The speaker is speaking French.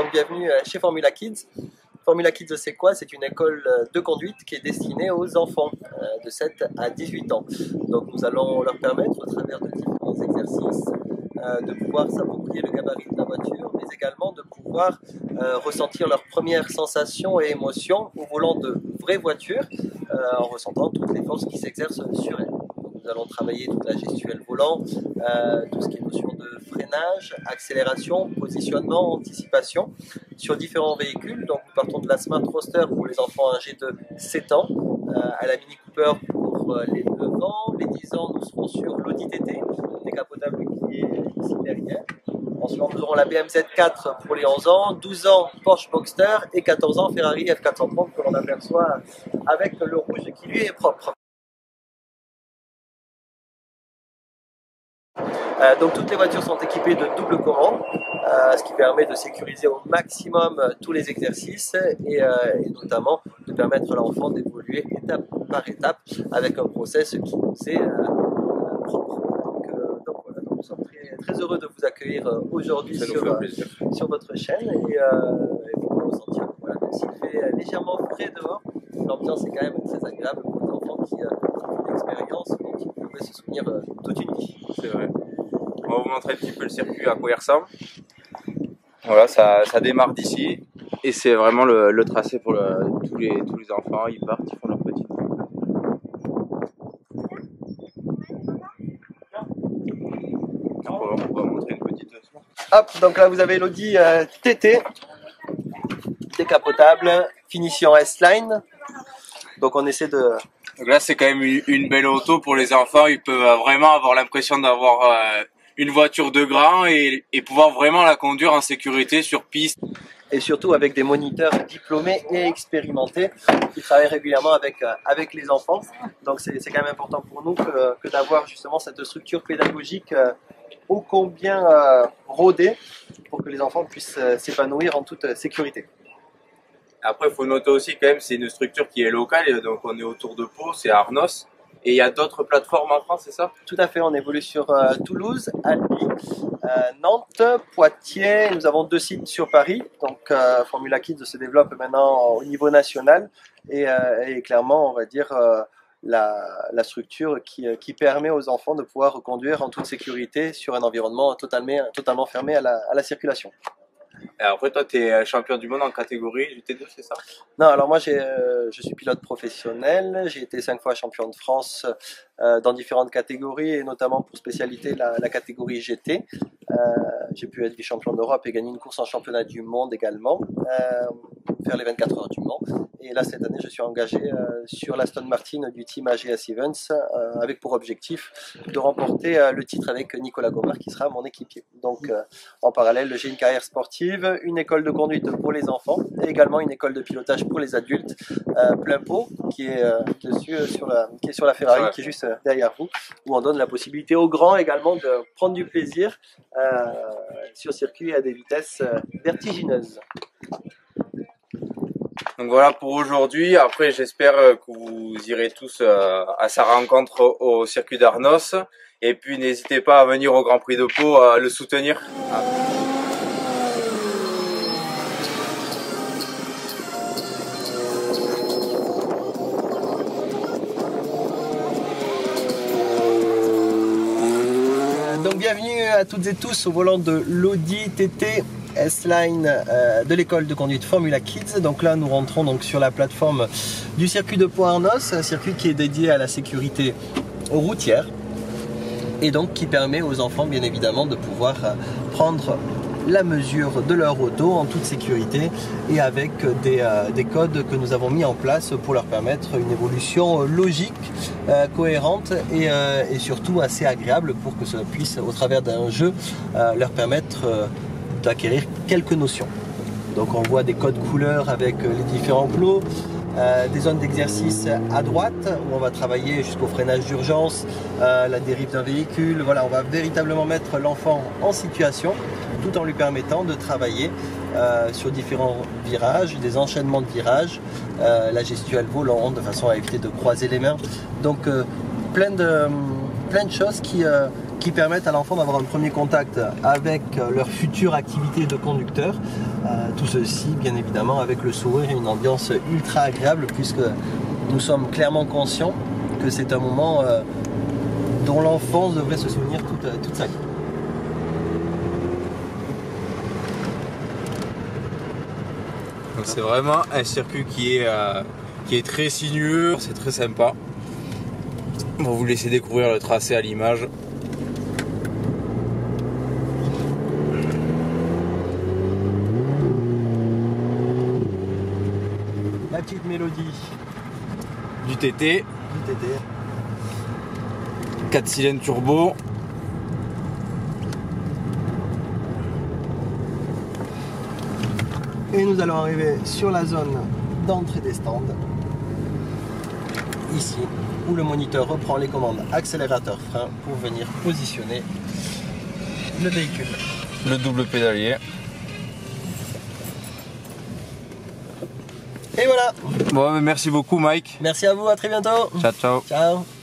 donc bienvenue chez Formula Kids. Formula Kids, c'est quoi? C'est une école de conduite qui est destinée aux enfants de 7 à 18 ans. Donc nous allons leur permettre, au travers de différents exercices, de pouvoir s'approprier le gabarit de la voiture, mais également de pouvoir ressentir leurs premières sensations et émotions au volant de vraies voitures, en ressentant toutes les forces qui s'exercent sur elles. Nous allons travailler toute la gestuelle volant, tout ce qui est notion de freinage, accélération, positionnement, anticipation sur différents véhicules. Donc nous partons de la Smart Roadster pour les enfants âgés de 7 ans, à la Mini Cooper pour les 9 ans, les 10 ans nous serons sur l'Audi TT, décapotable qui est ici derrière. Ensuite nous aurons la BMZ 4 pour les 11 ans, 12 ans Porsche Boxster et 14 ans Ferrari F430 que l'on aperçoit avec le rouge qui lui est propre. Donc toutes les voitures sont équipées de double commande, ce qui permet de sécuriser au maximum tous les exercices et notamment de permettre à l'enfant d'évoluer étape par étape avec un process qui nous est propre. Donc voilà, nous sommes très heureux de vous accueillir aujourd'hui sur votre chaîne et vous pouvez ressentir, voilà, même s'il fait légèrement frais dehors, l'ambiance est quand même très agréable pour les enfants qui ont une expérience dont ils pourraient se souvenir toute une vie. C'est vrai. On va vous montrer un petit peu le circuit, à quoi il ressemble. Voilà, ça démarre d'ici et c'est vraiment le tracé pour tous les enfants. Ils partent, ils font leur petit. On va montrer une petite. Hop, donc là vous avez l'Audi TT, décapotable, finition S-Line. Donc on essaie de... Donc là c'est quand même une belle auto pour les enfants. Ils peuvent vraiment avoir l'impression d'avoir une voiture de grand et pouvoir vraiment la conduire en sécurité sur piste. Et surtout avec des moniteurs diplômés et expérimentés qui travaillent régulièrement avec les enfants. Donc c'est quand même important pour nous que d'avoir justement cette structure pédagogique ô combien rodée pour que les enfants puissent s'épanouir en toute sécurité. Après il faut noter aussi quand même c'est une structure qui est locale, et donc on est autour de Pau, c'est Arnos. Et il y a d'autres plateformes en France, c'est ça? Tout à fait, on évolue sur Toulouse, Albi, Nantes, Poitiers. Nous avons 2 sites sur Paris. Donc Formula Kids se développe maintenant au niveau national et clairement, on va dire, la structure qui permet aux enfants de pouvoir conduire en toute sécurité sur un environnement totalement fermé à la circulation. Et après, toi, tu es champion du monde en catégorie GT2, c'est ça? Non, alors moi, je suis pilote professionnel. J'ai été 5 fois champion de France dans différentes catégories et notamment pour spécialité la catégorie GT. J'ai pu être vice-champion d'Europe et gagner une course en championnat du monde également, faire les 24 heures du Mans. Et là, cette année, je suis engagé sur l'Aston Martin du team AGS Events avec pour objectif de remporter le titre avec Nicolas Gomard qui sera mon équipier. Donc, en parallèle, j'ai une carrière sportive, une école de conduite pour les enfants et également une école de pilotage pour les adultes, plein pot, qui est sur la Ferrari, qui est juste derrière vous, où on donne la possibilité aux grands également de prendre du plaisir sur circuit à des vitesses vertigineuses. Donc voilà pour aujourd'hui. Après, j'espère que vous irez tous à sa rencontre au circuit d'Arnos. Et puis, n'hésitez pas à venir au Grand Prix de Pau à le soutenir. Donc bienvenue à toutes et tous au volant de l'Audi TT S-Line de l'école de conduite Formula Kids. Donc là nous rentrons donc sur la plateforme du circuit de Pau-Arnos, un circuit qui est dédié à la sécurité routière et donc qui permet aux enfants bien évidemment de pouvoir prendre la mesure de leur auto en toute sécurité et avec des codes que nous avons mis en place pour leur permettre une évolution logique, cohérente et surtout assez agréable pour que cela puisse au travers d'un jeu leur permettre d'acquérir quelques notions. Donc on voit des codes couleurs avec les différents plots, des zones d'exercice à droite où on va travailler jusqu'au freinage d'urgence, la dérive d'un véhicule. Voilà, on va véritablement mettre l'enfant en situation tout en lui permettant de travailler sur différents virages, des enchaînements de virages, la gestuelle volant de façon à éviter de croiser les mains. Donc plein de choses qui permettent à l'enfant d'avoir un premier contact avec leur future activité de conducteur Tout ceci, bien évidemment, avec le sourire et une ambiance ultra agréable, puisque nous sommes clairement conscients que c'est un moment dont l'enfance devrait se souvenir toute sa vie. Donc c'est vraiment un circuit qui est très sinueux, c'est très sympa. On va vous laisser découvrir le tracé à l'image. La petite mélodie Du TT, du TT. 4 cylindres turbo. Et nous allons arriver sur la zone d'entrée des stands. Ici, où le moniteur reprend les commandes accélérateur-frein pour venir positionner le véhicule. Le double pédalier. Et voilà. Bon, merci beaucoup Mike. Merci à vous, à très bientôt. Ciao, ciao. Ciao.